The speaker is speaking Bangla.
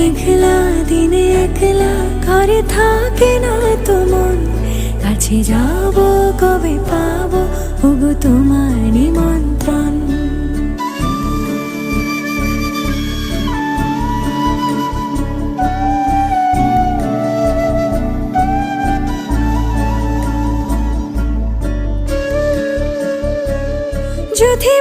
মেঘলা দিনে একলা ঘরে থাকে না তো মন, কাছে যাব কবে পাবো ওগো তোমার নিমন্ত্রণ। যদি